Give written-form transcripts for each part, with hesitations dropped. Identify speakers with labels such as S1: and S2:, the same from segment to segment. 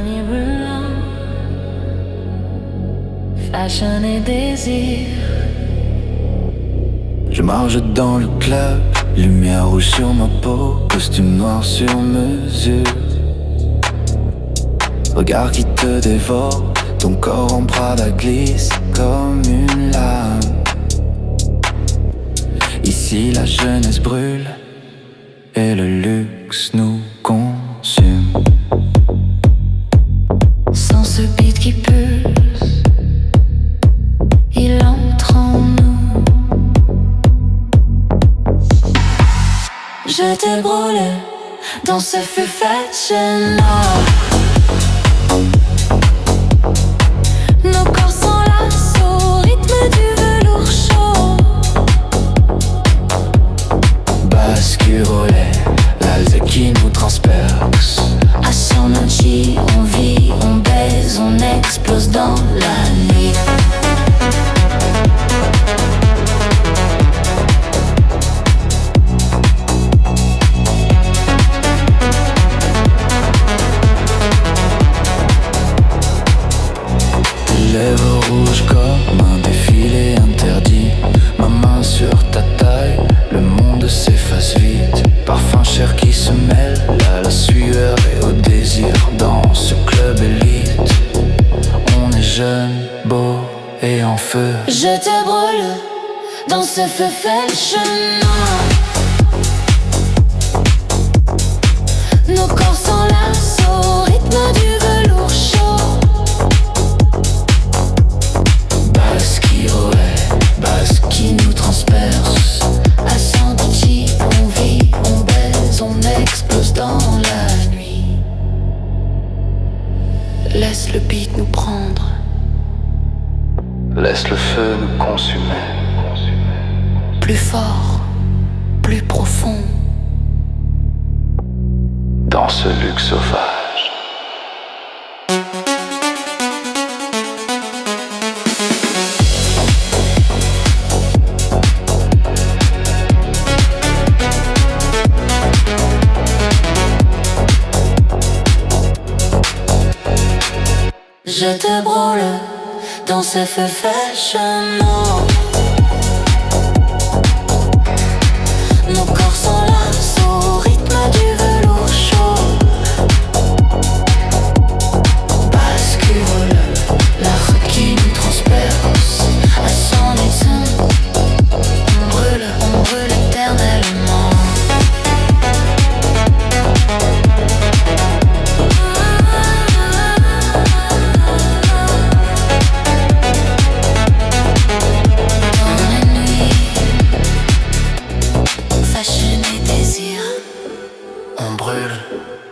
S1: panier brûlant, fashion et désir.
S2: Je marche dans le club, lumière rouge sur ma peau, costume noir sur mesure. Regard qui te dévore, ton corps en Prada glisse comme une lame. Ici la jeunesse brûle et le luxe nous consume.
S1: Sans ce beat qui pulse, il entre en nous. Je te brûle dans ce feu fashion noir. Nos corps s'enlacent au rythme du velours chaud.
S2: Basque relais, l'Alze qui nous transperce.
S1: À son anchi, on vit, on baise, on explose dans la nuit.
S2: Lèvres rouges comme un défilé interdit. Ma main sur ta taille, le monde s'efface vite. Parfum cher qui se mêle à la sueur et au désir. Dans ce club élite, on est jeune, beau et en feu.
S1: Je te brûle dans ce feu fashion noir. Nos corps s'enlacent au rythme du velours chaud.
S2: Basse qui roule, basse qui nous transperce.
S1: À Sandichi, on vit, on baise, on explose dans la nuit. Laisse le beat nous prendre.
S2: Laisse le feu nous consumer.
S1: Plus fort, plus profond.
S2: Dans ce luxe sauvage.
S1: Je te brûle dans ce feu fashion noir. Nos corps s'enlacent au rythme du velours chaud.
S2: Bascule, l'art qui nous transperce.
S1: À son éteint, on brûle éternellement.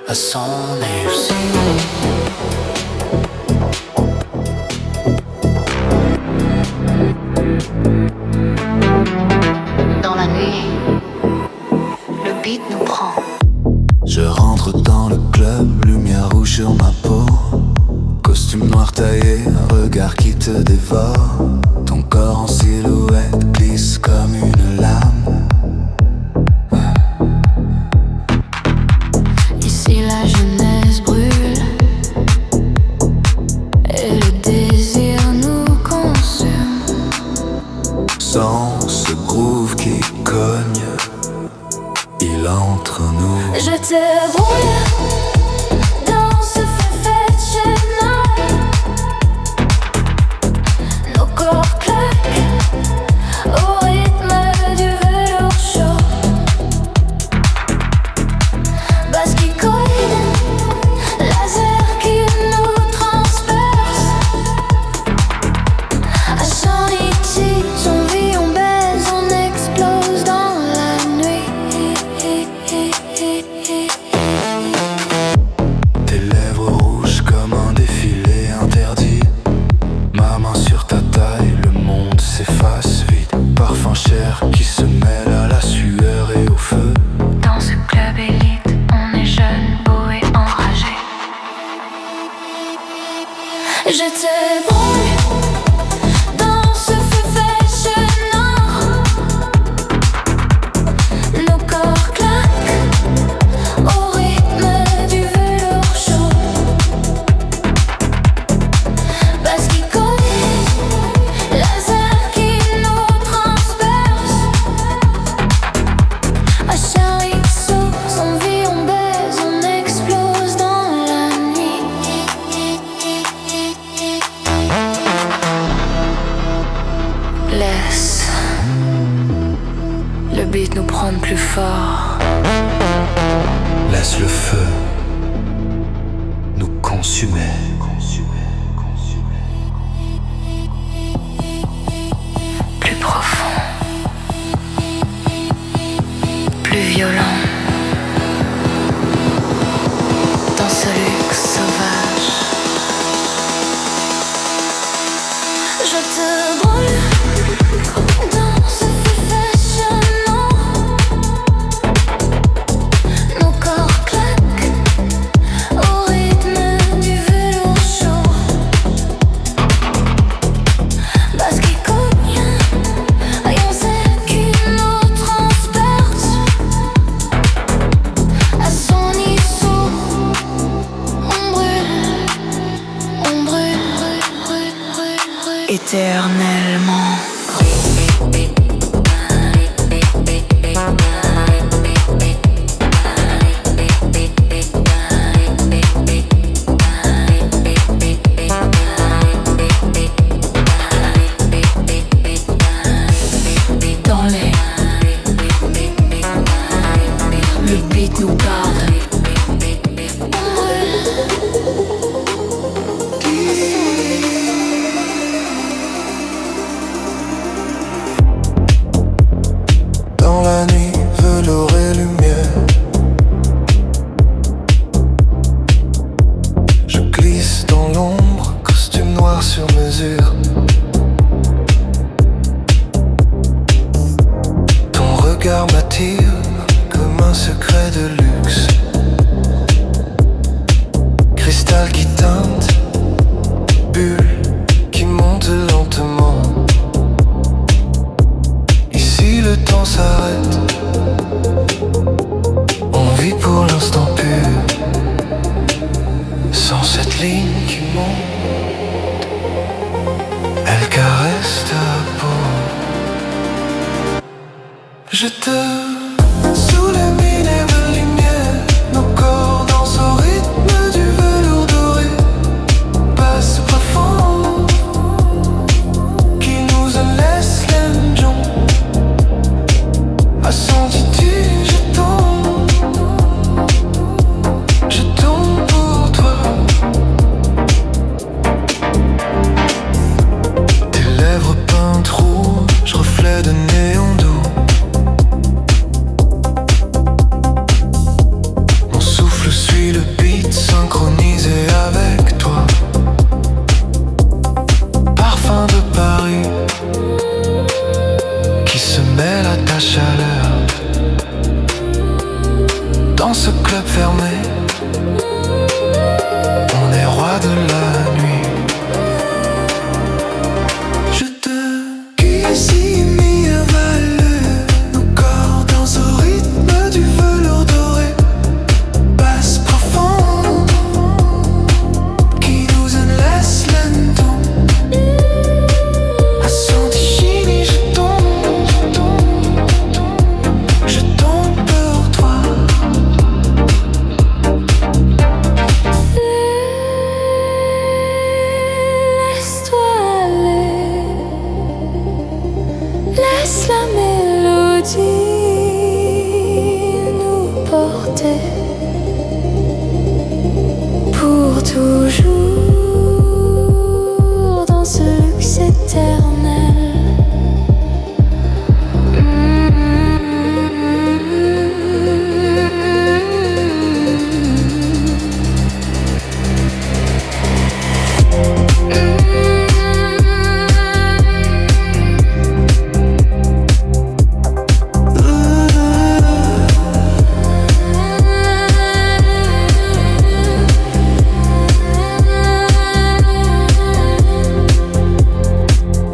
S2: À son échelle.
S1: Dans la nuit, le beat nous prend.
S2: Je rentre dans le club, lumière rouge sur ma peau. Costume noir taillé, regard qui te dévore. Ton corps en silhouette glisse comme une lame.
S1: Ici la jeunesse brûle et le désir nous consume.
S2: Sans ce groove qui cogne, il entre nous.
S1: Je te brûle dans ce feu fashion noir. Nos corps claquent au rythme du velours chaud. Basse qui coïde, laser qui nous transperce. À Shanichi, on vit, on baise, on explose dans la nuit.
S2: Tes lèvres rouges comme un défilé interdit. Ma main sur ta taille, le monde s'efface vite. Parfum cher qui se mêle à la sueur et au feu.
S1: Dans ce club élite, on est jeune, beau et enragé. Je te brûle dans ce feu fashion noir. Nos corps claquent au rythme du velours chaud. nous prendre plus fort.
S3: Laisse le feu nous consumer.
S1: Plus profond, plus violent, dans ce luxe sauvage. Je te brûle dans ce feu fashionant. Nos corps claquent au rythme du velours chaud. Parce qu'il cogne, rien sait qu'une eau transperce à son isseau. On brûle éternellement. Dans les, le beat nous garde.
S3: Dans la nuit, velours et lumière. Je glisse dans l'ombre, costume noir sur mesure. Ton regard m'attire comme un secret de luxe. Cristal qui teinte, bulle qui monte lentement. Ici le temps s'arrête. On vit pour l'instant pur. Sans cette ligne qui monte, elle caresse ta peau. Je te sous les minérables lumière. Nos corps dansent au rythme du velours doré. Basse profond qui nous laisse l'enjon. À senti-tu, je tombe pour toi. Tes lèvres peintes rouges, reflets de néon doux. Mon souffle suit le beat, synchronisé avec toi. Parfum de Paris qui se mêle à ta chaleur. Dans ce club fermé, on est roi de la nuit. Je te cuisine mis à valeur. Nos corps dansent au rythme du velours doré. Basse profonde qui nous laisse lento. À Santigini, je tombe pour toi.
S1: Laisse-toi aller, laisse la mélodie nous porter pour toujours dans ce luxe éternel.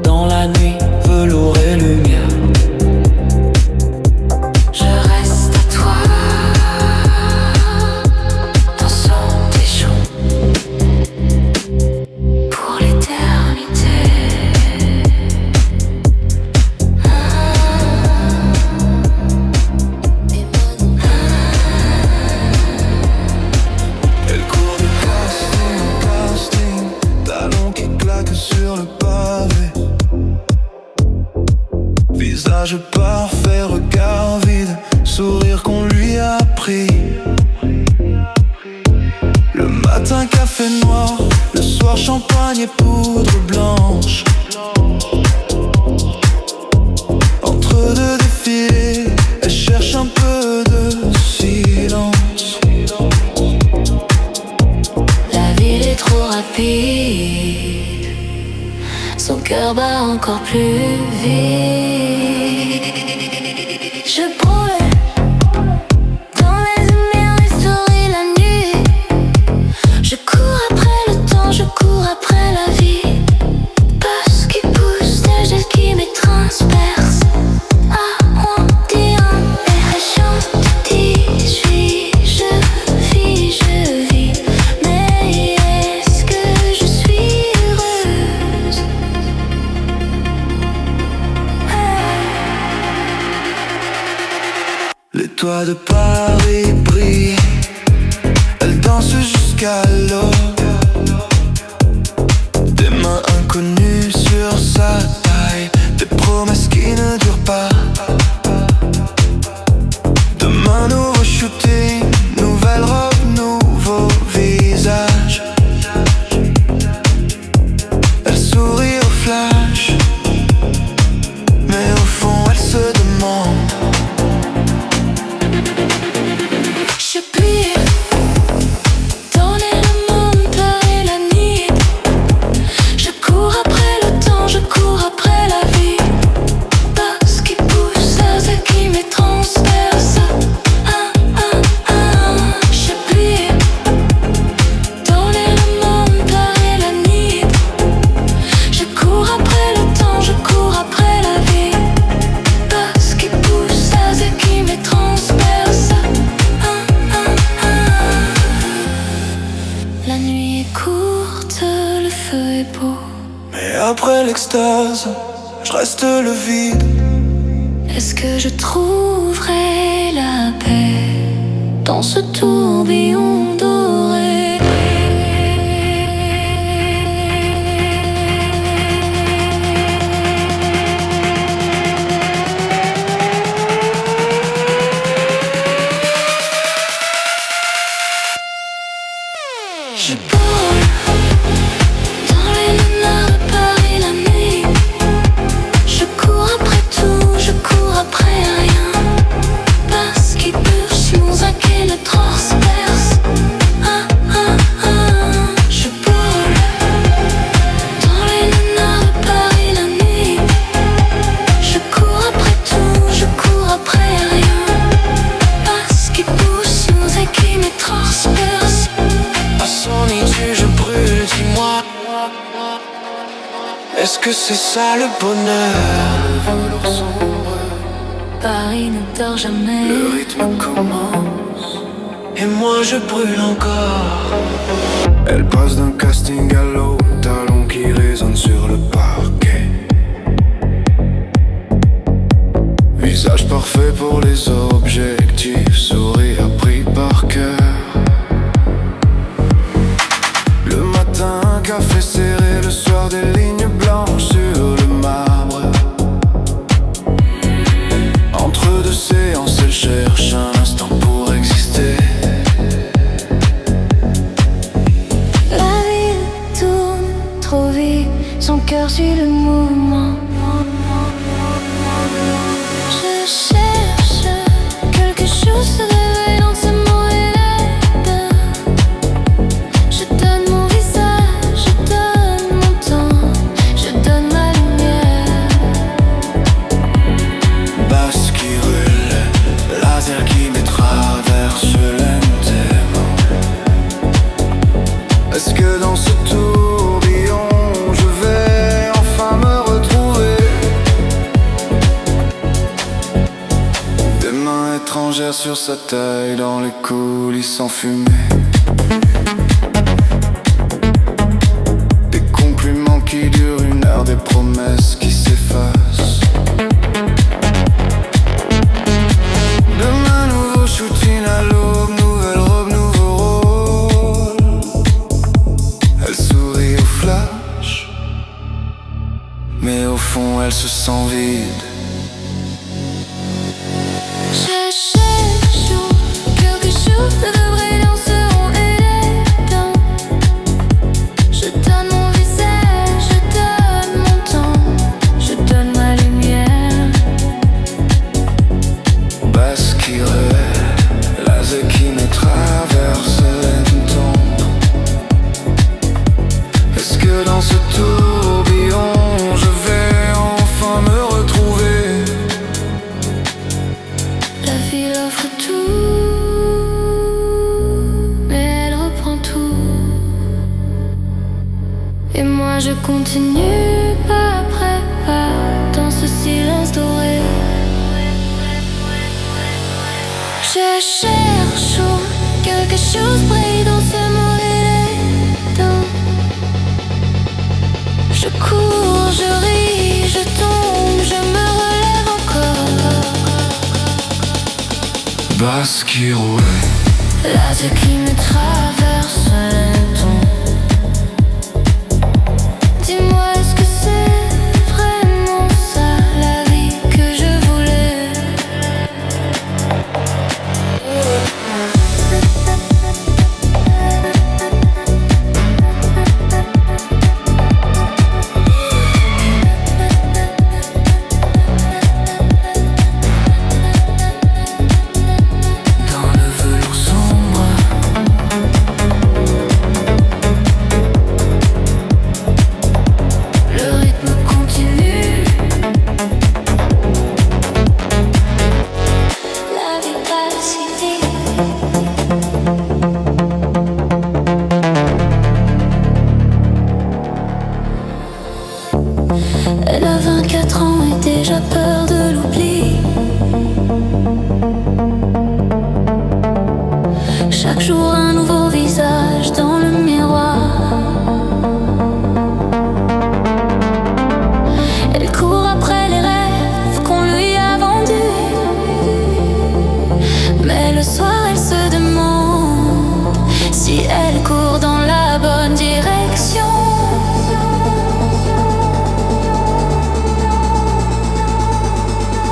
S4: Dans la nuit, velours et lumière.
S1: Je reste à toi, dansant tes chants pour l'éternité.
S3: Elle court de casting en casting, talons qui claquent sur le pavé. Visage parfait. parfait regard vide, sourire qu'on lui a pris. Le matin café noir, le soir champagne et poudre blanche. Entre deux défilés, elle cherche un peu de silence.
S1: La ville est trop rapide, son cœur bat encore plus vite. Je brûle dans les lumières, les souris la nuit. Je cours après le temps, je cours après la vie. Buzz qui pousse, des gestes qui me transpercent. Arrondi en l'air, je te dis, je vis. Mais est-ce que je suis heureuse?
S3: Les toits de Paris brillent, elle danse jusqu'à l'aube. Des mains inconnues sur sa taille, des promesses qui ne durent pas. Demain nouveau shooting, nouvelle robe, nouveau visage. Elle sourit au flash, mais au fond elle se demande.
S1: Je plie dans les mondes, Paris la nuit. Je cours après le temps, je cours après la vie. Buzz qui pousse, ce qui me transperce. Je plie dans les mondes, Paris la nuit. Je cours après le temps, je cours après la vie. Buzz qui pousse, ce qui me transperce. La nuit est courte, le feu est beau.
S3: Mais après l'extase, je reste le vide.
S1: Est-ce que je trouverai la paix dans ce tourbillon doré? Je brûle dans les lumières de Paris la nuit. Je cours après tout, je cours après rien. Parce qu'il pousse, mon inquiet le transperce. Je brûle dans les lumières de Paris la nuit. Je cours après tout, je cours après rien. Parce qu'il pousse, mon inquiet me transperce.
S3: À son issue je brûle, dis-moi, est-ce que c'est ça le bonheur? Le velours sombre,
S1: Paris ne dort jamais.
S3: le rythme commence, et moi je brûle encore. Elle passe d'un casting à l'autre, talons qui résonnent sur le parquet. Visage parfait pour les objectifs, sourire pris par cœur. Le matin, un café serré, le soir des lignes blanches sur le marbre. Entre deux séances, elle cherche un instant pour exister.
S1: La ville tourne trop vite, son cœur suit le mouvement. Je cherche quelque chose de réveille dans ce mot et l'aide. Je donne mon visage, je donne mon temps, je donne ma lumière.
S3: Basse qui roule, laser qui me traverse lentement. Est-ce que dans ce tourbillon je vais enfin me retrouver? Des mains étrangères sur sa taille, dans les coulisses enfumées. Des compliments qui durent une heure, des promesses qui s'effacent. Demain nouveau shooting à l'aube, nouvelle robe, nouveau rôle. Elle sourit au flash, mais au fond elle se sent vide.
S1: continue pas après pas dans ce silence doré. Je cherche où quelque chose brille dans ce mauvais temps. Je cours, je ris, je tombe, je me relève encore.
S3: Basse qui roule,
S1: Là ce qui me traverse le temps. Dis-moi, est-ce que c'est vraiment ça la vie que je voulais?
S3: dans le velours sombre.
S1: Le rythme continue. La vie passe si vite. Elle a 24 ans et déjà peur de l'oubli. Chaque jour un nouveau visage dans le miroir. Elle court après les rêves qu'on lui a vendus. Mais le soir elle se demande si elle court dans la bonne direction.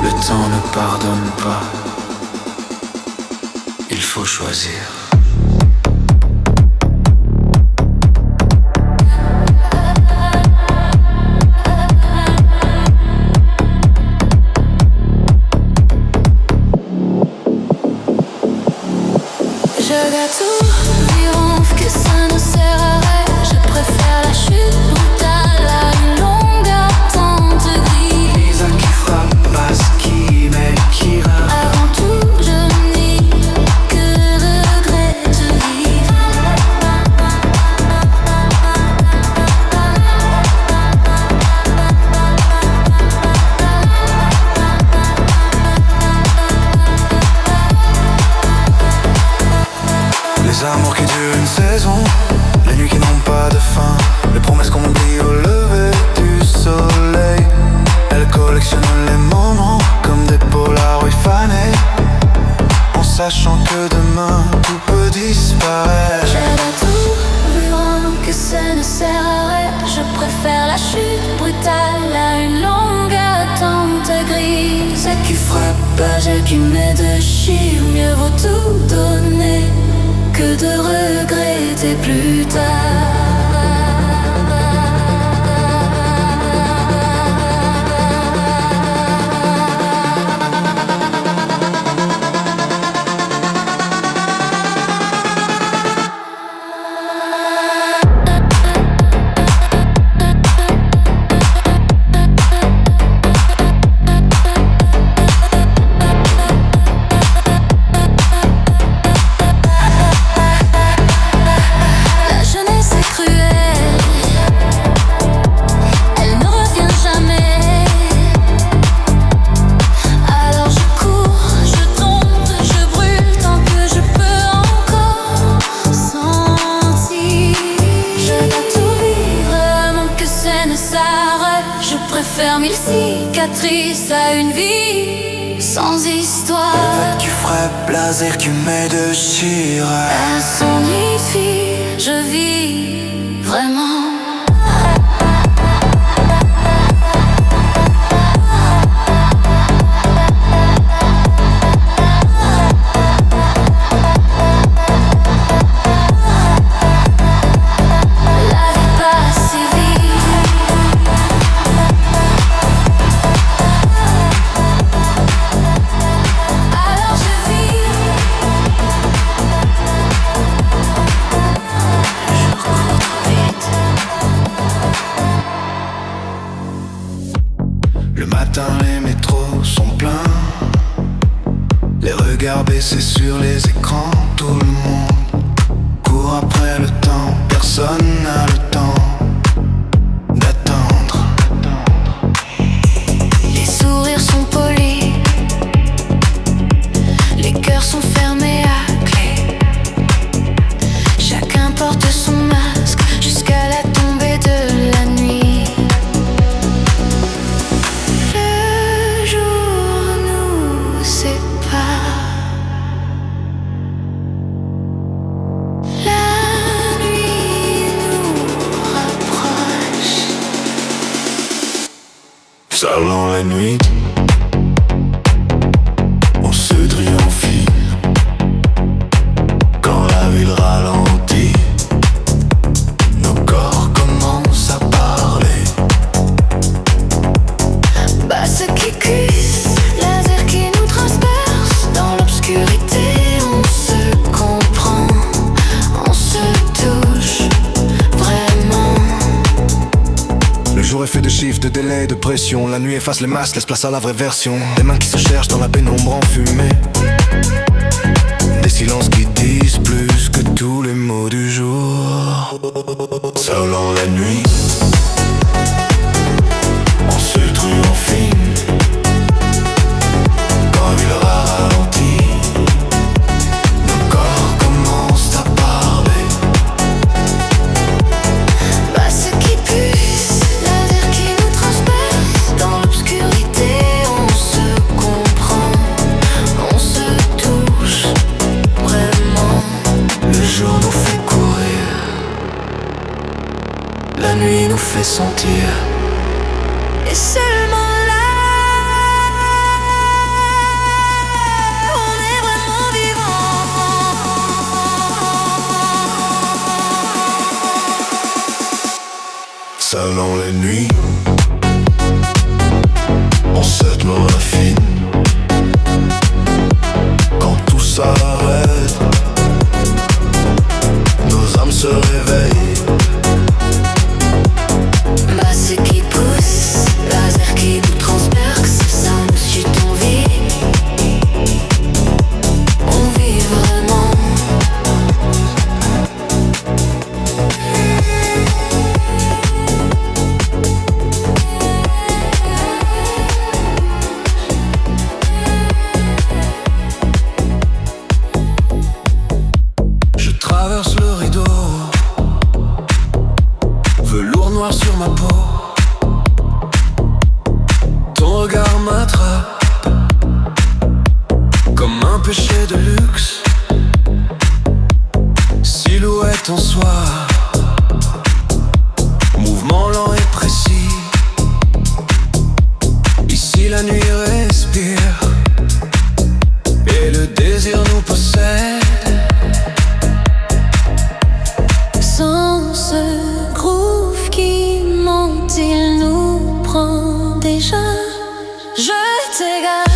S3: Le temps ne pardonne pas, il faut choisir.
S1: Je garde tout, que ça ne sert à rien. Je préfère la chute brutale à une longue attente grise.
S3: Lisa qui frappe, basse qui met, qui rate.
S1: Avant tout, je n'ai que regret de vivre.
S3: Les amours qui durent une saison, les nuits qui n'ont pas de fin, les promesses qu'on dit au lever du soleil. Elle collectionne les moments comme des polaroids fanés, en sachant que demain tout peut disparaître.
S1: J'avais tout vu que ça ne sert à rien. Je préfère la chute brutale à une longue attente grise. Ce qui frappe, ce qui me déchire. Mieux vaut tout donner que de regretter plus tard. La jeunesse est cruelle, elle ne revient jamais. Alors je cours, je tombe, je brûle tant que je peux encore sentir. Je dois tout vivre avant que ça ne s'arrête. Je préfère 1000 cicatrices à une vie sans histoire.
S3: Tu ferais plaisir qui me déchire.
S1: À son fille, je vis vraiment. La vie passe si vite. Alors je vis. Je cours trop vite.
S3: Le matin les métros sont pleins, les regards baissés sur les écrans. Tout le monde court après le temps, personne n'a le temps mêlée de pression. La nuit efface les masques, laisse place à la vraie version. Des mains qui se cherchent dans la pénombre enfumée. Des silences qui disent plus que tous les mots du jour. Selon la nuit, on se trouve en film. Quand il ralentit, nos corps commencent à parler.
S1: Bah ce qui puisse, l'air qui nous transperce. Dans l'obscurité on se comprend, on se touche vraiment.
S3: Le jour nous fait courir, la nuit nous fait sentir.
S1: Et seulement là, on est vraiment vivant.
S3: Selon les nuits, on se raffine. Quand tout s'arrête, nos âmes se réveillent.
S1: Bah ce qui pousse, laser qui nous transperce, ça nous suit en vie. On vit vraiment.
S3: Je traverse le rideau, velours noir sur ma peau. Ton regard m'attrape comme un péché de luxe. Silhouette en soi, mouvement lent et précis. Ici la nuit respire et le désir nous possède.
S1: Sans ce groove qui monte, il nous prend déjà. Je t'égare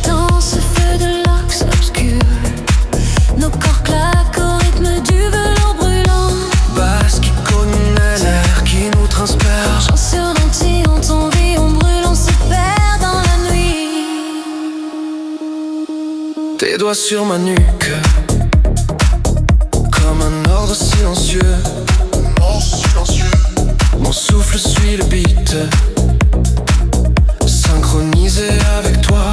S1: dans ce feu de l'axe obscur. Nos corps claquent au rythme du velours brûlant.
S3: Basse qui connaît l'air qui nous transperce.
S1: J'en suis ralenti, on t'envie, on brûle, on se perd dans la nuit.
S3: Tes doigts sur ma nuque, comme un ordre silencieux. Mon souffle suit le beat, synchronisé avec toi.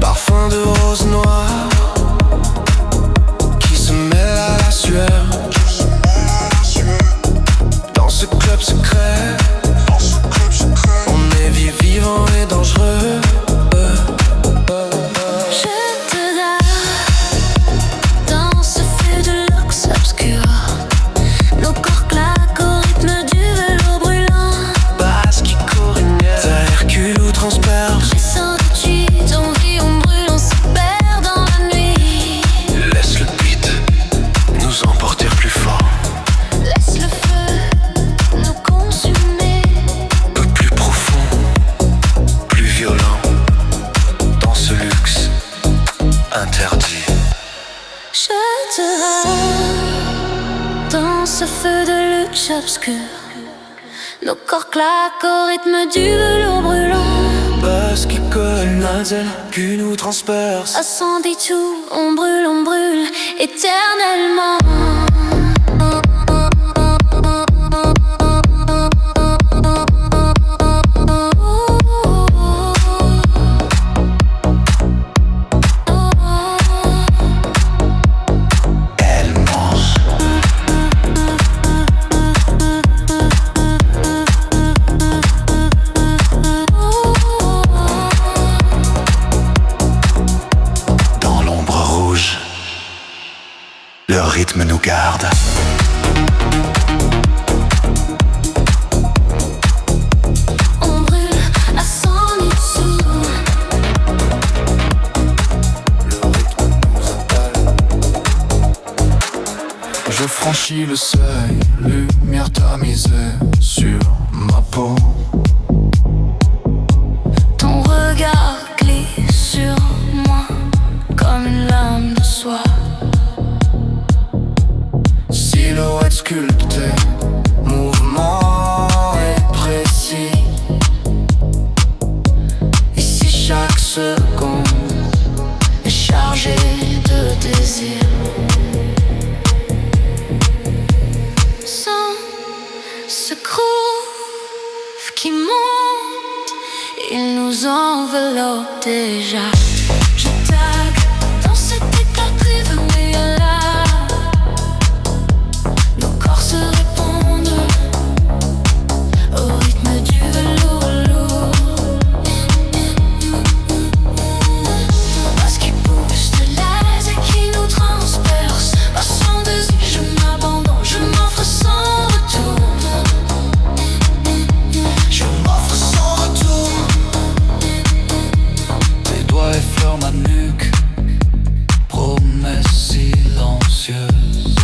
S3: Parfum de rose noire qui se mêle à la sueur. Dans ce club secret, on est vivant et dangereux.
S1: Je te gare dans ce feu de l'axe obscur. Nos corps claquent au rythme du velours brûlant.
S3: Basse qui coordonnait, Hercule ou transperce.
S1: Pressant tout de suite, on vit, on brûle, on se perd dans la nuit.
S3: Laisse le beat nous emporter plus fort.
S1: Laisse le feu nous consumer.
S3: Peu plus profond, plus violent. Dans ce luxe interdit.
S1: Je te rends dans ce feu de luxe obscur. Nos corps claquent au rythme du velours brûlant.
S3: Basse qui colle, nazel qui nous transperce.
S1: Incendie tout, on brûle éternellement.
S3: Elle mange. Dans l'ombre rouge, le rythme nous garde.
S1: On brûle à 100 dessous.
S3: Je franchis le seuil, lumière tamisée sur ma peau.
S1: Ton regard glisse sur moi comme une lame de soie.
S3: Silhouette sculptée, mouvement
S1: secondes est chargé de désir. Sans ce groove qui monte, il nous enveloppe déjà. Je tague dans cet éclat prévenu là. Nos corps se répondent au rythme du velours lourd. Parce qu'il pousse de l'aise et qui nous transperce. Passant des yeux, je m'abandonne, je m'offre sans retour.
S3: Je m'offre sans retour.
S2: Tes doigts effleurent ma nuque, promesse silencieuse.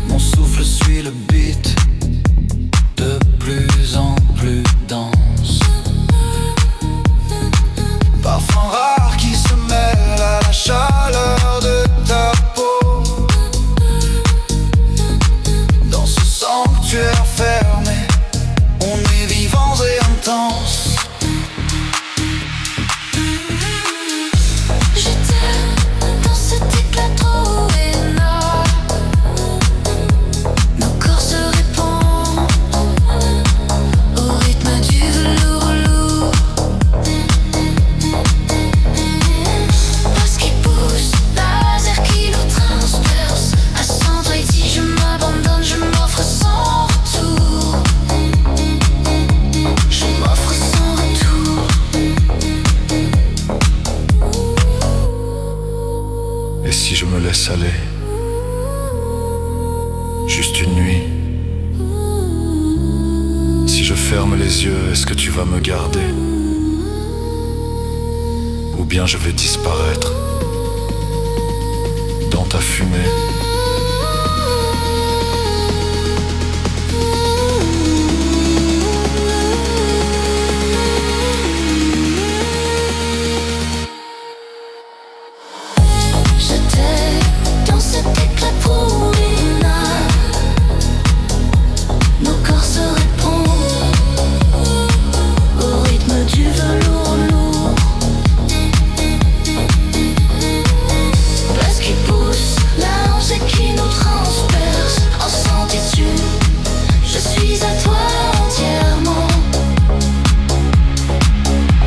S2: Mon souffle suit le beat, de plus en plus dense.
S3: Parfum rare qui se mêle à la chaleur de ta peau. Dans ce sanctuaire fermé, on est vivants et intenses.
S1: J'étais dans cet éclat trop énorme. Nos corps se répondent au rythme du velours lourd. Parce qu'il pousse, laser qui nous transperce. À centre ici, je m'abandonne, je m'offre sans retour. Je m'offre sans retour.
S3: Et si je me laisse aller, juste une nuit, si je ferme les yeux, est-ce que tu vas me garder? Ou bien je vais disparaître dans ta fumée?
S1: J'étais dans cet éclat promenade. Nos corps se répondent au rythme du velours lourd. Parce qu'il pousse, large et qui nous transperce. En sans tissu, je suis à toi entièrement.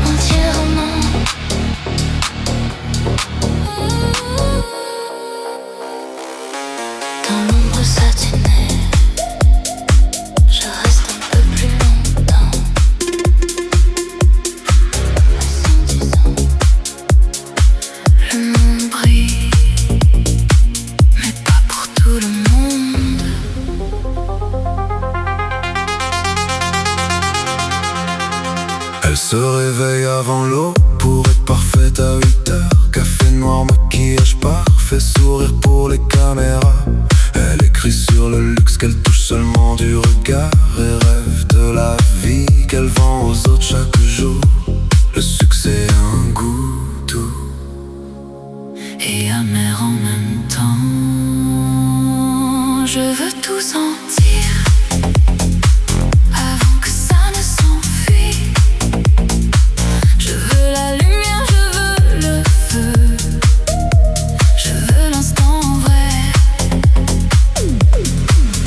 S1: Entièrement. Dans l'ombre satinée, je reste un peu plus longtemps. Assourdissant, le monde brille, mais pas pour tout le monde.
S3: Elle se réveille avant l'eau pour être parfaite à 8 heures. Café noir, maquillage parfait, sourire pour les caméras. Elle écrit sur le luxe qu'elle touche seulement du regard et rêve de la vie qu'elle vend aux autres chaque jour. Le succès a un goût doux
S1: Et amer en même temps. Je veux tout sentir avant que ça ne s'enfuit. Je veux la lumière, je veux le feu. Je veux l'instant vrai.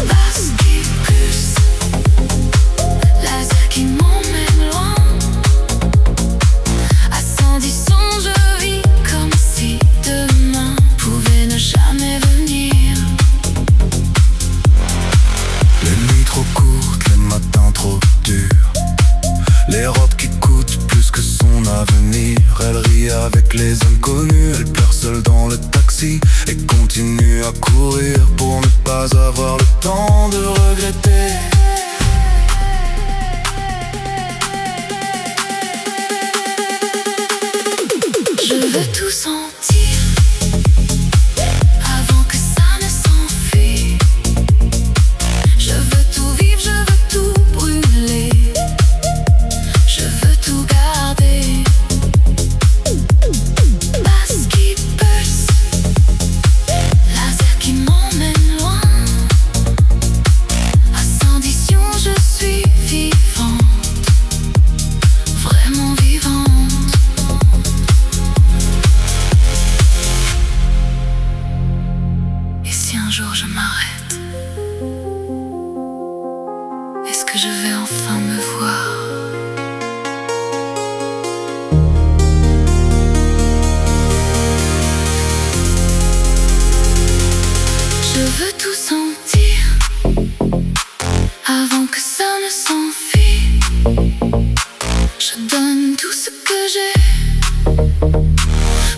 S1: Parce qu'il pulse, laser qui m'emmène loin. À 110 sons, je vis comme si demain pouvait ne jamais venir.
S3: Les nuits trop courtes, les matins trop durs. Les robes qui coûtent plus que son avenir. Elle rit avec les inconnus, elle pleure seule dans le taxi et continue à courir pour ne pas avoir le temps de regretter.
S1: Je veux tout sentir avant que ça ne s'enfuit. Je veux tout vivre, je veux tout brûler. Je veux tout garder. Parce qu'il pulse, laser qui m'emmène loin. À 110 je suis vivante, vraiment vivante. donne tout ce que j'ai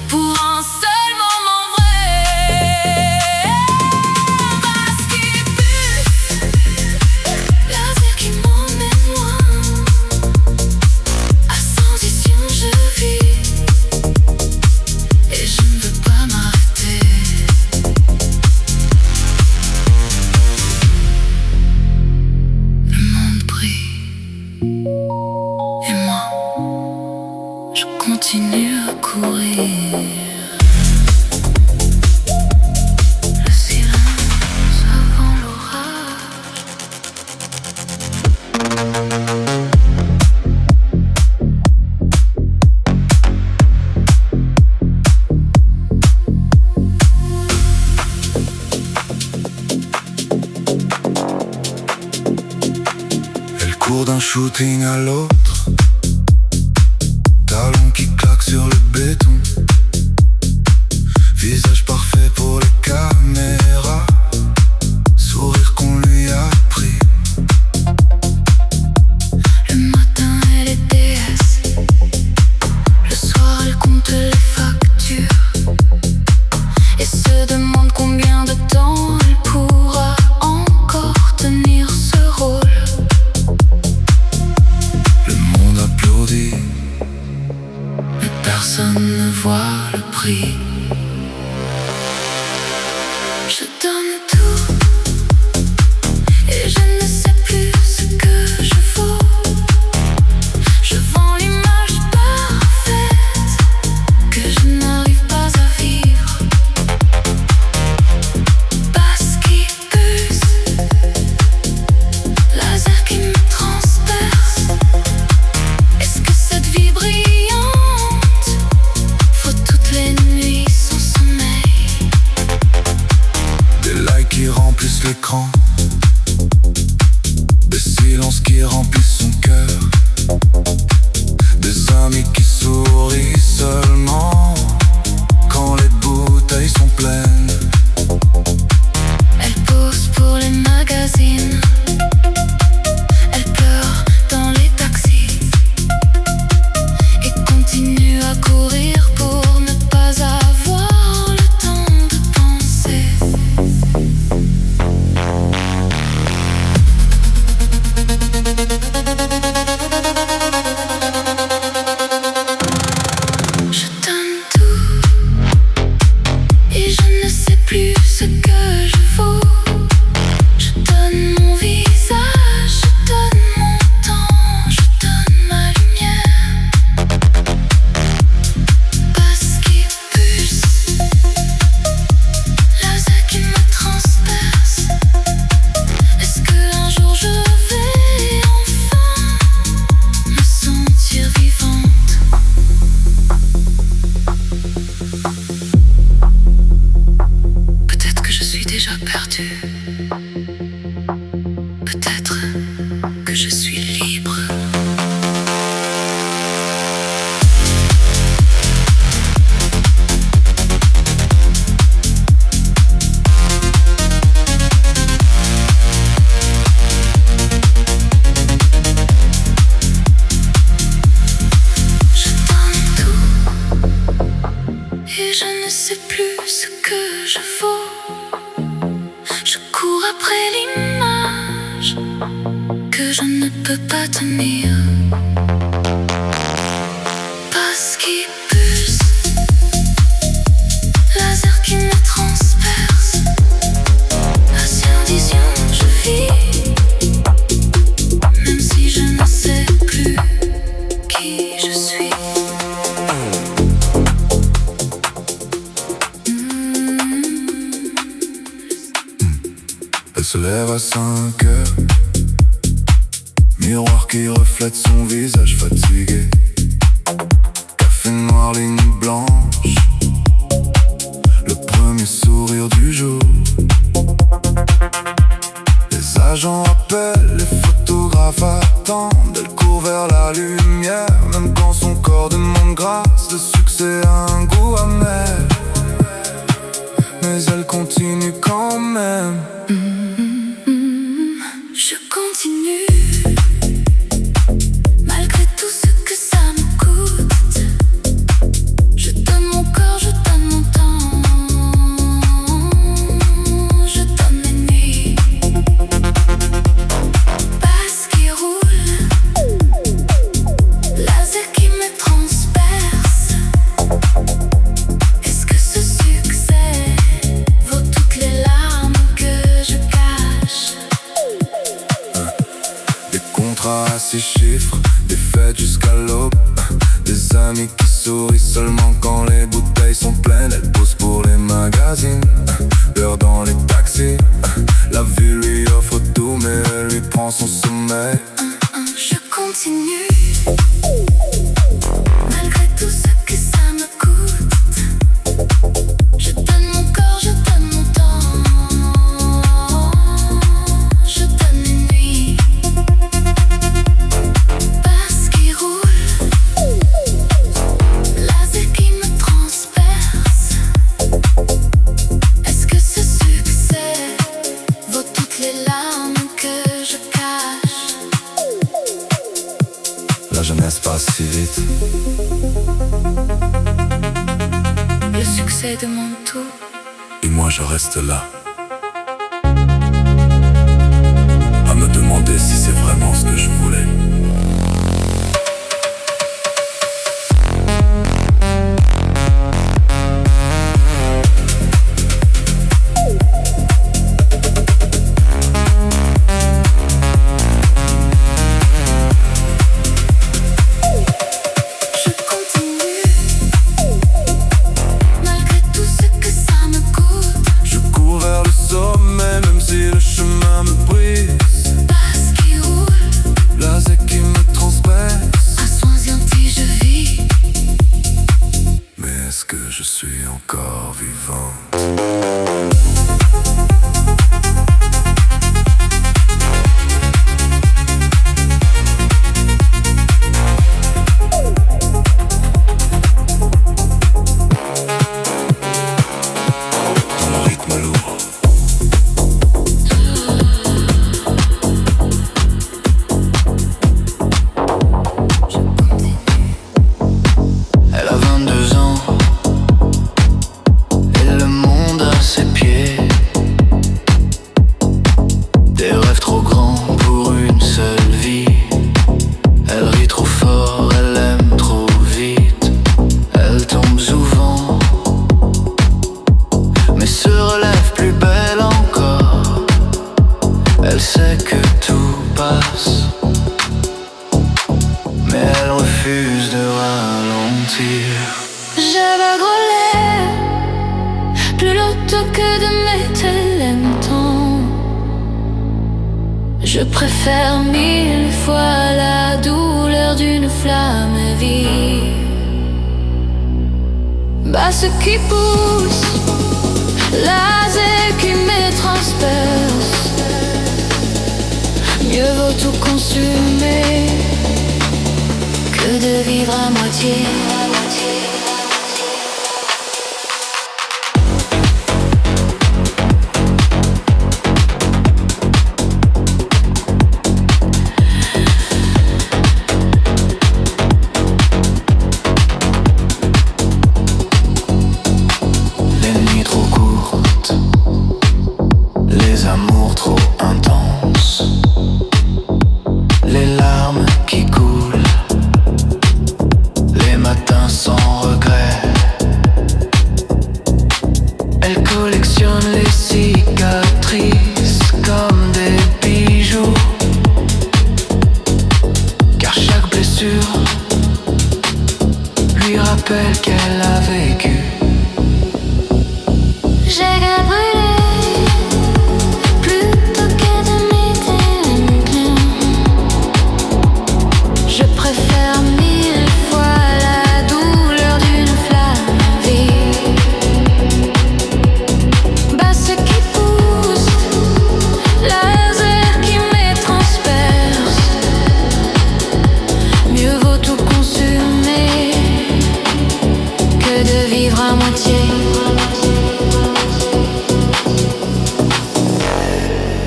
S1: pour un seul moment vrai. Parce qu'il pulse, laser qui m'emmène loin. À Saint-Dizion je vis et je ne veux pas m'arrêter. Le monde brille et moi je continue à courir. Le silence avant l'orage.
S3: Elle court d'un shooting à l'autre, talons qui claquent sur le béton, visage parfait pour les caméras, sourire qu'on lui a pris.
S1: Le matin elle est déesse, le soir elle compte les factures et se demande combien de temps elle pourra encore tenir ce rôle.
S3: Le monde applaudit,
S1: Mais personne ne voit le prix. Je donne tout et je ne sais plus ce que je vaux. Je vends l'image parfaite que je n'arrive pas à vivre. Parce qu'il pulse, laser qui me transperce. Est-ce que cette vie brillante faut toutes les nuits sans sommeil?
S3: des likes qui remplissent l'écran, des silences qui remplissent son cœur, des amis qui sourient seulement quand les bouteilles sont pleines.
S1: Elle pose pour les magazines, elle pleure dans les taxis et continue à courir pour ne pas avoir le temps de penser. Je donne tout et je ne sais plus ce que je vaux. Je donne mon visage, je donne mon temps, je donne ma lumière. Parce qu'il pulse, laser qui me transperce. Est-ce qu'un jour je vais enfin me sentir vivante? Peut-être que je suis déjà perdue. Peut-être que je suis libre. Je donne tout et je ne sais plus ce que je vaux. Je cours après l'image que je ne peux pas tenir. Parce qu'il pulse, laser qui me transperce. À Saint-Dizion je vis, même si je ne sais plus qui je suis.
S3: Elle se lève à 5 heures, miroir qui reflète son visage fatigué. Café noir, ligne blanche, le premier sourire du jour. Les agents appellent, les photographes attendent. Elle court vers la lumière, même quand son corps demande grâce. Le succès a un goût amer, mais elle continue quand même.
S1: Je continue, malgré tout ce que ça me privé de mon tout.
S3: Et moi je reste là, à me demander si c'est vraiment ce que je voulais.
S1: Je préfère mille fois la douleur d'une flamme vive. Basse qui pousse, laser qui me transperce. Mieux vaut tout consumer que de vivre à moitié.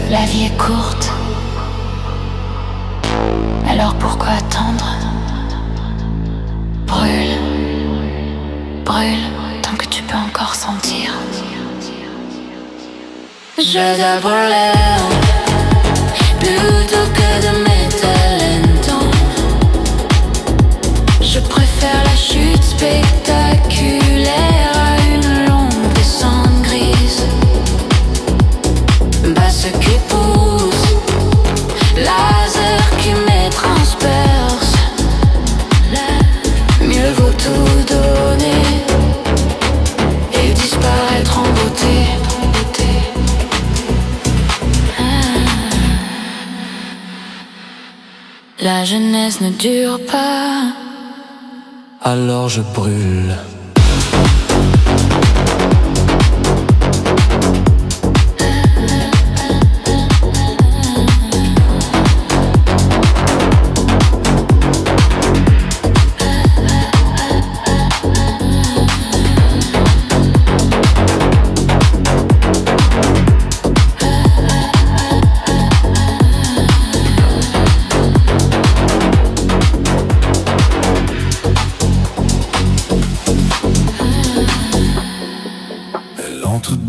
S1: La vie est courte, alors pourquoi attendre? Brûle, brûle, tant que tu peux encore sentir. Je dois brûler plutôt que de métal longtemps. Je préfère la chute spectaculaire à une longue descente grise. Basse qui pousse, laser qui me transperce. Mieux vaut tout donner et disparaître en beauté. La jeunesse ne dure pas,
S4: alors je brûle.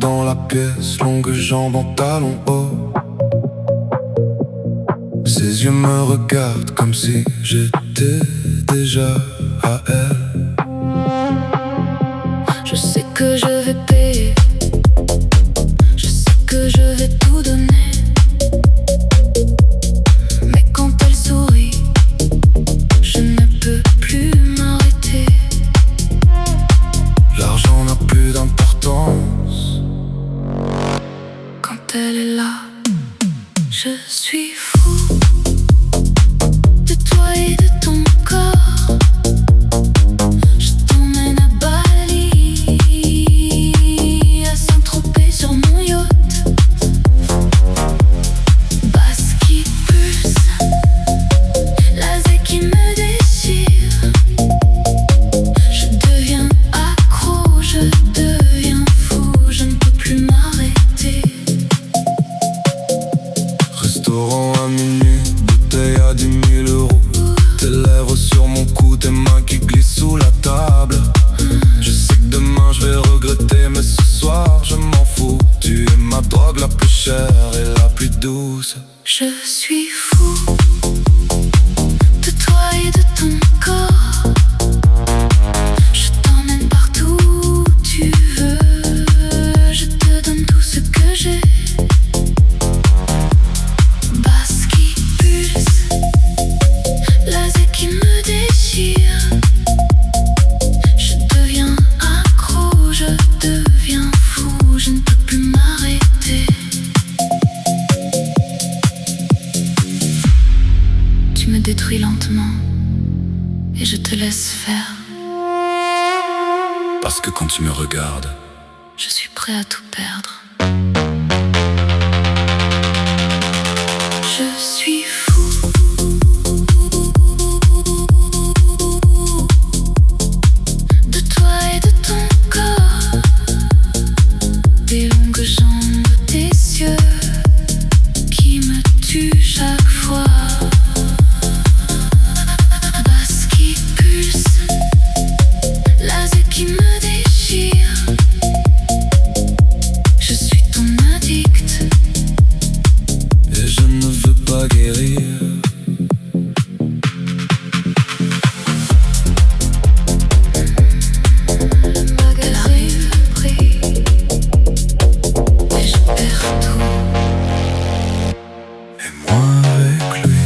S3: dans la pièce, longue jambe en talons hauts. Ses yeux me regardent comme si j'étais déjà à elle.
S1: Je sais que je vais payer, je sais que je vais tout donner. Mais quand elle sourit, je ne peux plus m'arrêter.
S3: L'argent n'a plus d'importance.
S1: Quand elle est là, je suis fou de toi et de ton corps. Je t'emmène à Bali, à Saint-Tropez sur mon yacht. Basse qui pulse, laser qui me déchire. Je deviens accro, je deviens fou, je ne peux plus m'arrêter.
S3: Restaurant à minuit, bouteille à 10 000 euros. Tes lèvres sur mon cou, tes mains qui glissent sous la table. Je sais que demain je vais regretter, mais ce soir je m'en fous. Tu es ma drogue la plus chère et la plus douce.
S1: Je suis fou de toi et de ton corps. Je t'emmène partout où tu veux. Je te donne tout ce que j'ai. Basse qui pulse, laser qui me déchire. Je deviens accro, je deviens fou, je ne peux plus m'arrêter. Tu me détruis lentement et je te laisse faire.
S3: Parce que quand tu me regardes,
S1: Je suis prêt à tout perdre. Je suis fou de toi et de ton corps, des longues jambes, tes yeux qui me tuent chaque fois. Basse qui pulse, laser qui me déchire. Je suis ton addict.
S3: et je ne veux pas guérir.
S1: Elle arrive pris et je perds tout.
S3: Et moi avec lui.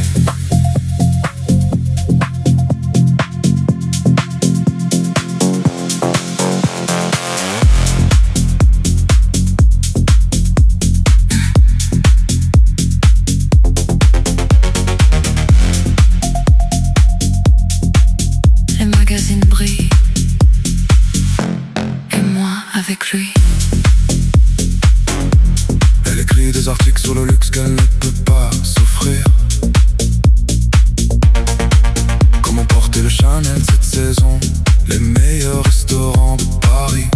S1: Les magazines brillent et moi avec lui.
S3: Elle écrit des articles sur le luxe qu'elle ne peut pas s'offrir. Comment porter le Chanel cette saison, les meilleurs restaurants de Paris.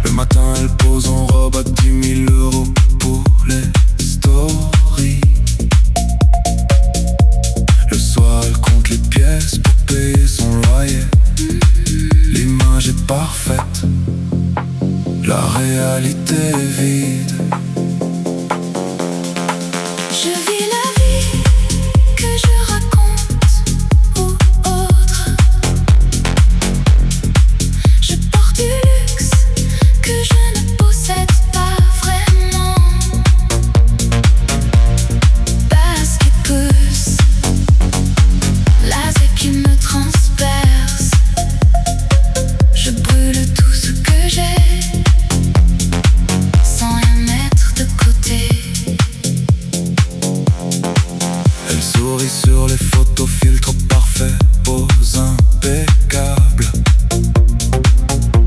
S3: Le matin elle pose en robe à 10 000 euros pour les stories. Le soir elle compte les pièces pour payer son loyer. L'image est parfaite, la réalité est vide.
S1: Je vis la vie que je raconte aux autres. Je porte du luxe que je ne possède pas vraiment. Basse qui pousse, laser qui me transperce. Je brûle tout ce que j'ai sans rien mettre de côté.
S3: Elle sourit sur les photos, filtre parfait, pose impeccable.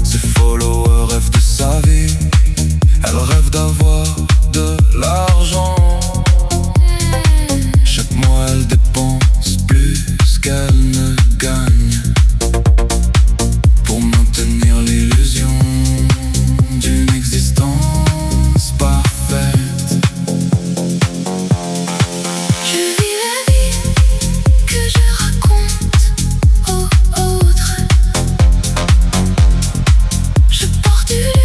S3: Ses followers rêvent de sa vie, elle rêve d'avoir de l'argent. Chaque mois elle dépense plus qu'elle ne gagne pour maintenir l'illusion d'une existence parfaite.
S1: Je vis la vie que je raconte aux autres. Je porte du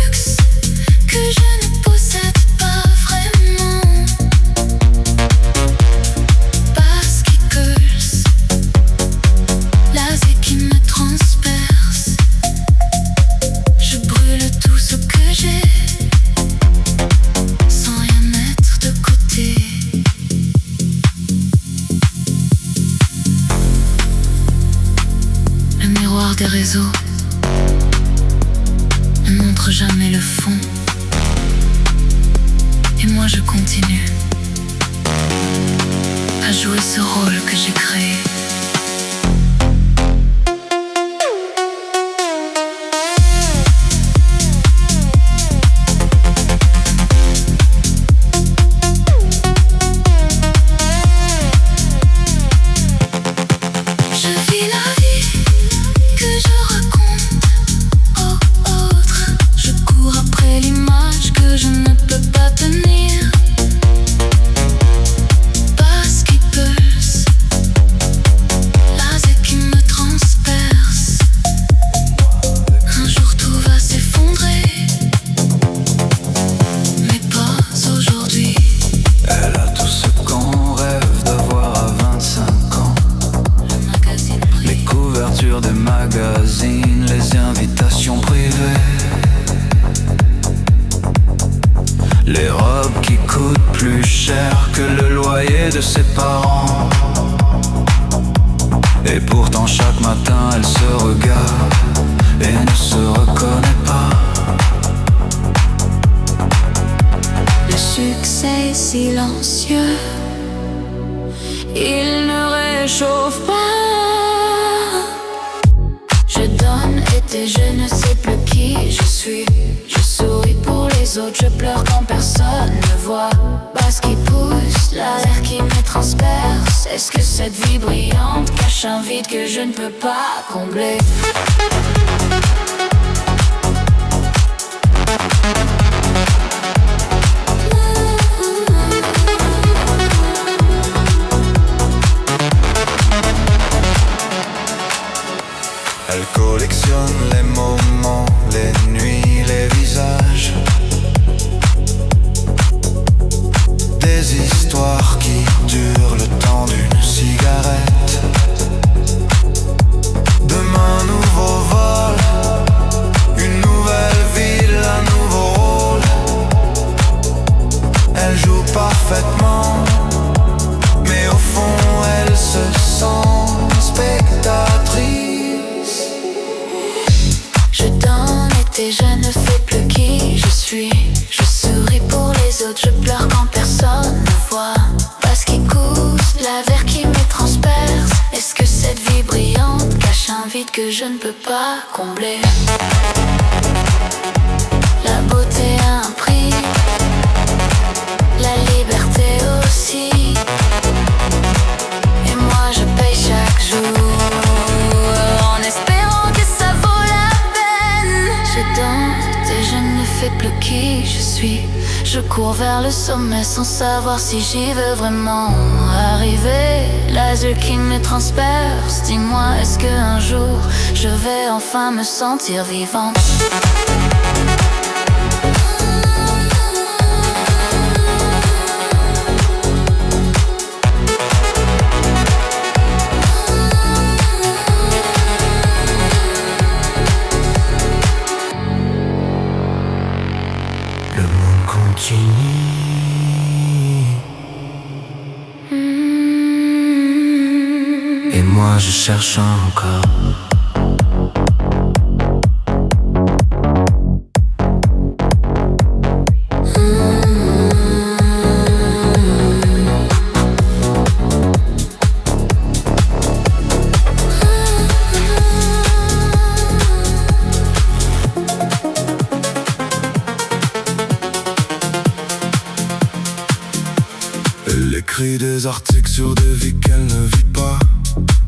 S1: miroir des réseaux ne montre jamais le fond. Et moi je continue à jouer ce rôle que j'ai créé.
S2: Des magazines, les invitations privées, les robes qui coûtent plus cher que le loyer de ses parents. Et pourtant chaque matin elle se regarde et ne se reconnaît pas.
S1: Le succès est silencieux, il ne réchauffe pas. Je donne et je ne sais plus qui je suis. Je souris pour les autres, je pleure quand personne ne voit. Parce qui pousse, l'air qui me transperce. Est-ce que cette vie brillante cache un vide que je ne peux pas combler?
S3: Elle collectionne les moments, les nuits, les visages. Des histoires qui durent le temps d'une cigarette. Demain, nouveau vol, une nouvelle ville, un nouveau rôle. Elle joue parfaitement, mais au fond elle se sent spectatrice.
S1: Je donne et je ne sais plus qui je suis. Je souris pour les autres, je pleure quand personne ne voit. Parce qu'il coûte, la verre qui me transperce. Est-ce que cette vie brillante cache un vide que je ne peux pas combler? La beauté a un prix, la liberté aussi. Et moi je paye chaque jour en espérant que ça vaut la peine. Je danse et je ne fais plus qui je suis. Je cours vers le sommet sans savoir si j'y veux vraiment arriver. L'azur qui me transperce. Dis-moi, est-ce qu'un jour je vais enfin me sentir vivante?
S3: Le monde continue. Et moi je cherche encore. Elle écrit des articles sur des vies qu'elle ne vit pas.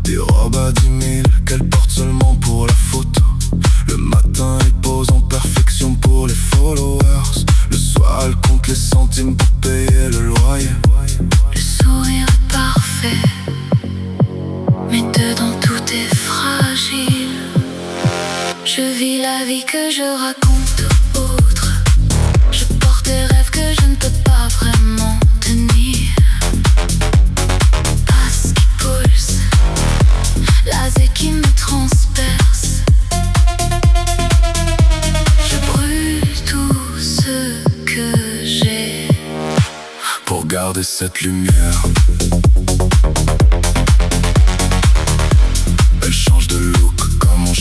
S3: Des robes à 10 000 qu'elle porte seulement pour la photo. Le matin elle pose en perfection pour les followers. Le soir elle compte les centimes pour payer le loyer.
S1: Le sourire est parfait, mais dedans tout est fragile. Je vis la vie que je raconte aux autres. Je porte des rêves que je ne peux pas vraiment tenir. Parce qu'il pulse, laser qui me transperce. Je brûle tout ce que j'ai
S3: pour garder cette lumière. Elle change de look comme on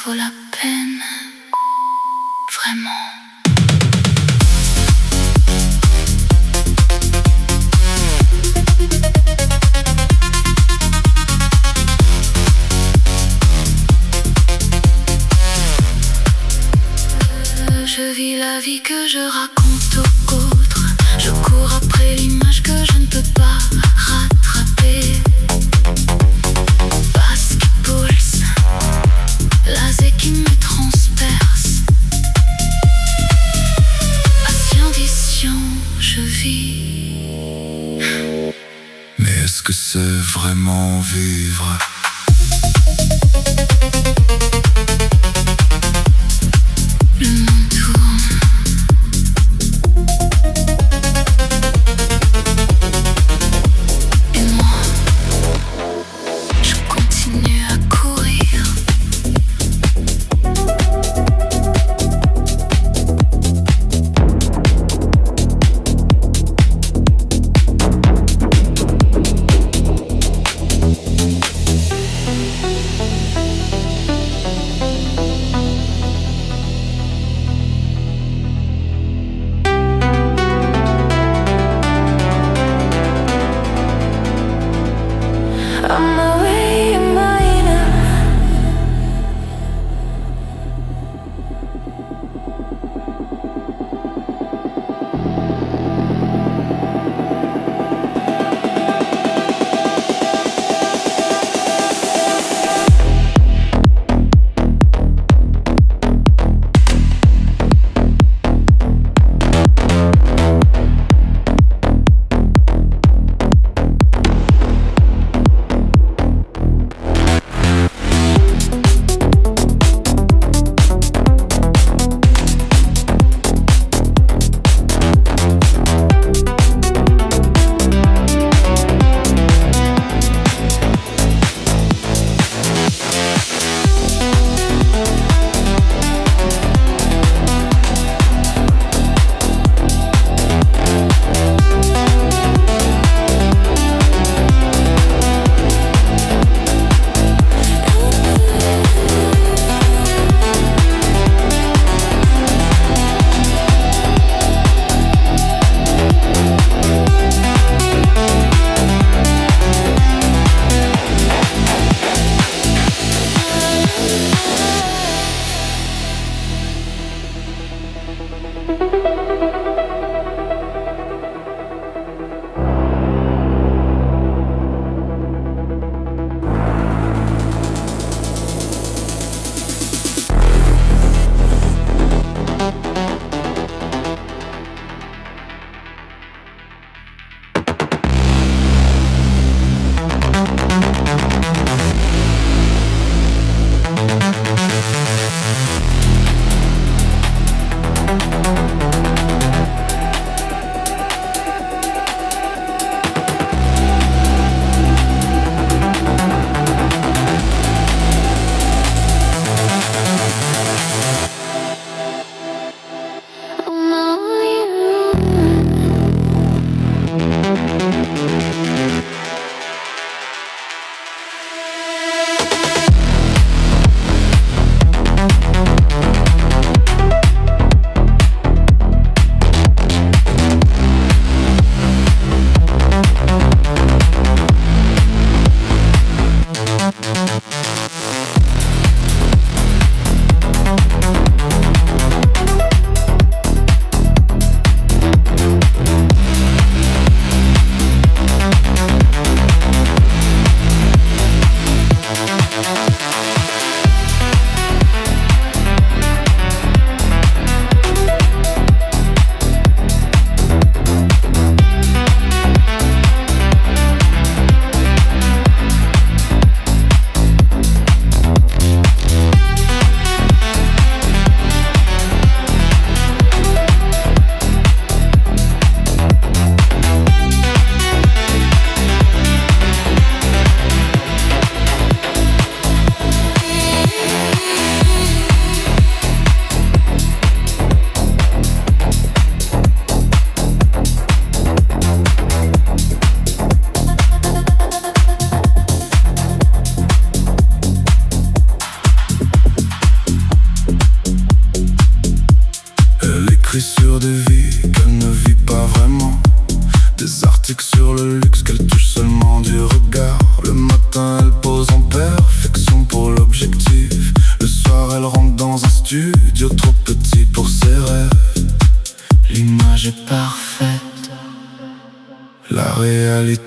S1: vaut la peine, vraiment. Je vis la vie que je raconte aux autres. Je cours après l'image que je ne peux pas rattraper. Basse qui pulse, laser qui me transperce. Patient vision, je vis.
S3: Mais est-ce que c'est vraiment vivre?
S1: Le monde tourne. Et moi, je continue à courir.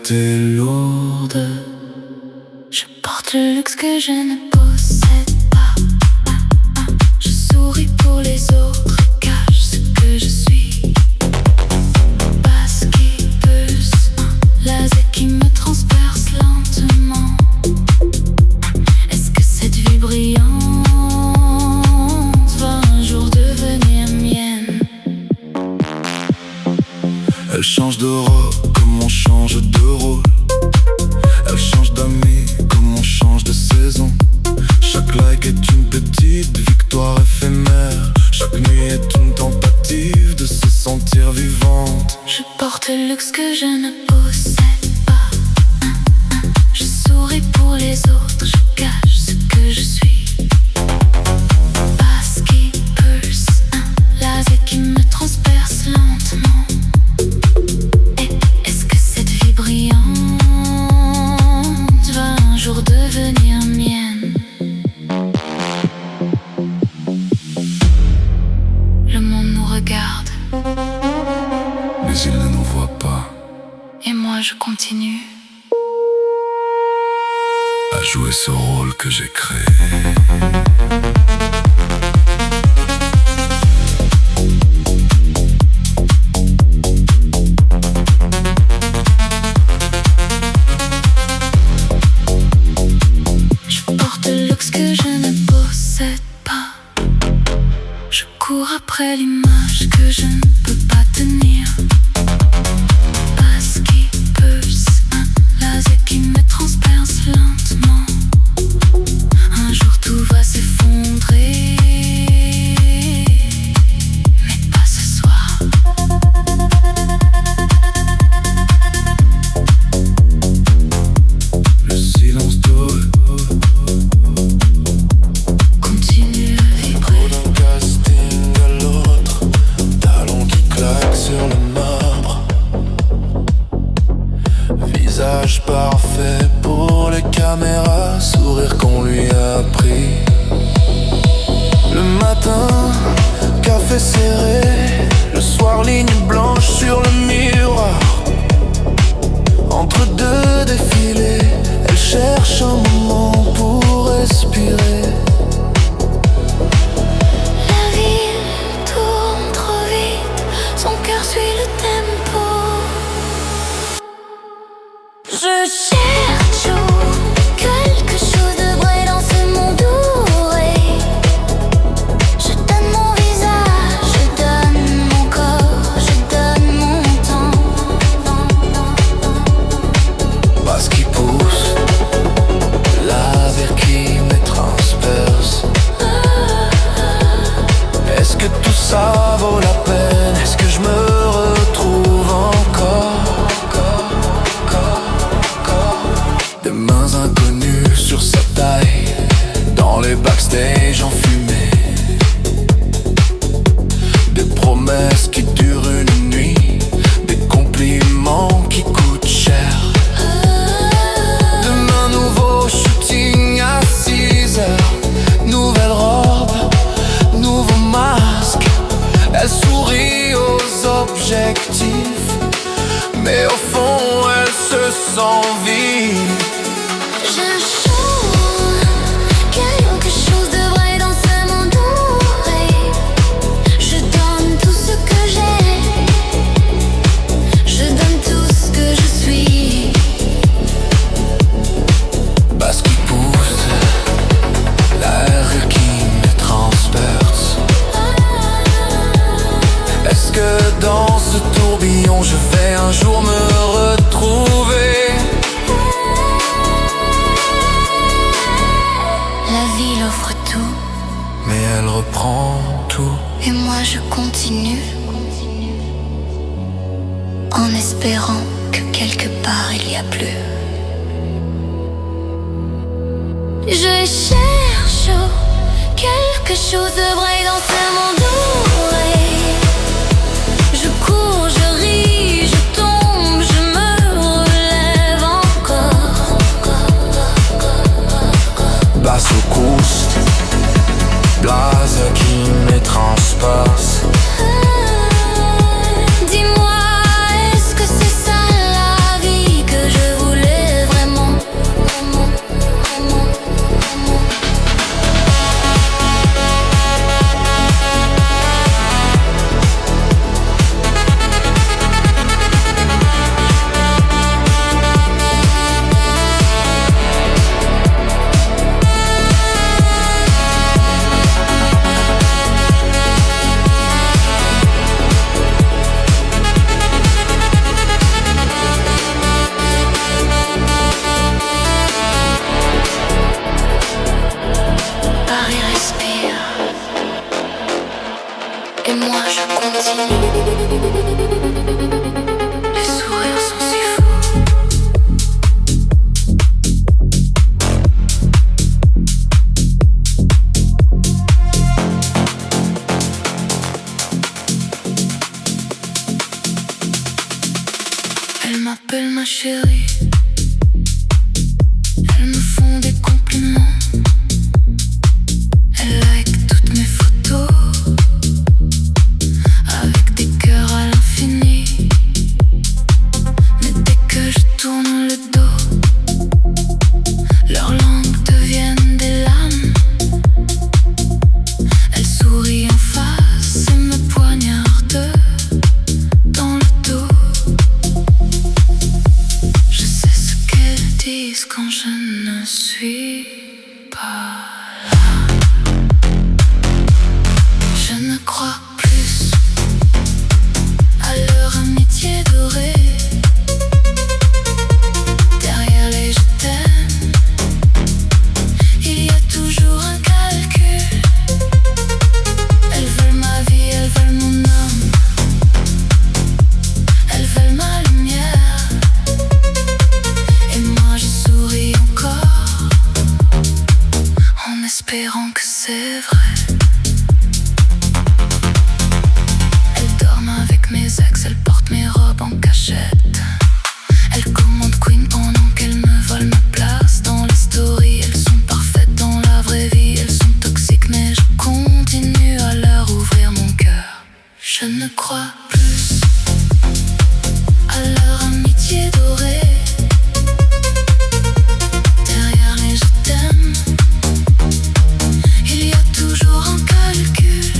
S3: t'es lourde.
S1: Je porte le luxe que je ne possède pas. Je souris pour les autres, cache ce que je suis. Basketeuse, laser qui me transperce lentement. Est-ce que cette vie brillante va un jour devenir mienne?
S3: Elle change de robe comme on change de rôle. Elle change d'amis comme on change de saison. Chaque like est une petite victoire éphémère. Chaque nuit est une tentative de se sentir vivante.
S1: Je porte le luxe que je ne possède pas. Je souris pour les autres, je cache ce que je suis. Basketeuse, un laser qui me transperce lentement. Est-ce que cette vie brillante va un jour devenir mienne? Le monde nous regarde,
S3: Mais il ne nous voit pas.
S1: et moi je continue
S3: À jouer ce rôle que j'ai créé.
S1: Je porte le luxe que je ne possède pas. Je cours après l'image que je ne peux pas tenir. Basketeuse, un laser qui me transperce lentement. Un jour tout va s'effondrer, mais pas ce soir.
S3: Le silence doré
S1: Continue à vibrer.
S3: d'un casting à l'autre. Talons qui claquent sur le marbre. Visage parfait pour les caméras. Sourire qu'on lui a pris. Le matin, café serré. Le soir, ligne blanche sur le miroir. Entre deux défilés, elle cherche un moment pour respirer.
S1: La ville tourne trop vite, son cœur suit le tempo. Je cherche quelque chose de vrai dans ce monde doré. Je donne mon visage, je donne mon corps, je donne mon temps.
S3: Parce qu'il pousse, laser qui me transperce. Est-ce que tout ça vaut la peine? Est-ce que je me retrouve encore? Des mains inconnues sur sa taille, dans les backstage enfumés. Des promesses qui durent une nuit, des compliments qui coûtent cher. Demain nouveau shooting à 6 heures. Nouvelle robe, nouveau masque. Elle sourit aux objectifs, mais au fond elle se sent vide.
S1: Je chante quelque chose de vrai dans ce monde doré. Je donne tout ce que j'ai, je donne tout ce que je suis.
S3: Parce qu'il pousse, l'air qui me transperce. Est-ce que dans ce tourbillon je vais un jour me retrouver?
S1: La ville offre tout,
S3: Mais elle reprend tout.
S1: et moi je continue, en espérant que quelque part il y a plus. Je cherche quelque chose de vrai dans ce monde doré. Je cours, je ris, je tombe, je me relève encore.
S3: Basse au couste, blazer qui me transperce.
S1: Dis-moi, est-ce que c'est ça la vie que je suis pas là. Je ne crois plus à leur amitié dorée. Derrière les je t'aime, il y a toujours un calcul. Elles veulent ma vie, elles veulent mon homme, elles veulent ma lumière. Et moi je souris encore, en espérant que c'est vrai. Elles dorment avec mes ex, elles portent mes robes en cachette. Elles commandent Queen pendant qu'elles me volent ma place dans les stories. Elles sont parfaites dans la vraie vie, elles sont toxiques mais je continue à leur ouvrir mon cœur. Je ne crois plus à leur amitié dorée. Derrière les je t'aime, il y a toujours un calcul.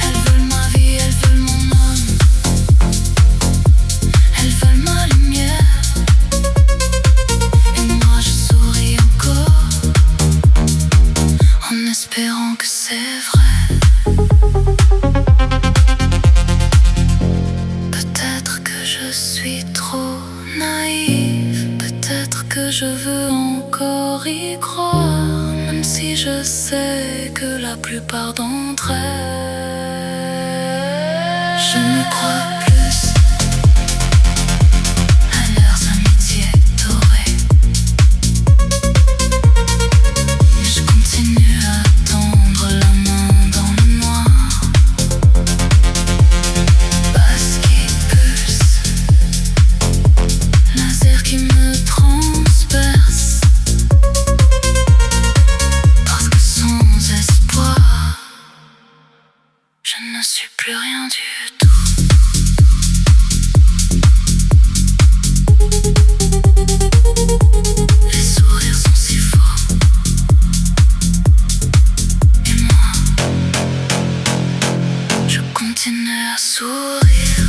S1: Elles veulent ma vie, elles veulent mon homme, elles veulent ma lumière. Et moi je souris encore, en espérant que c'est vrai. Peut-être que je suis trop naïve, peut-être que je veux encore y croire, même si je sais que la plupart d'entre elles, je ne crois plus à leurs amitiés dorées. Et je continue à tendre la main dans le noir, parce qu'il pulse, laser qui me transperce. Parce que sans espoir, je ne suis plus rien du tout. Les sourires sont si faux, et moi, je continue à sourire.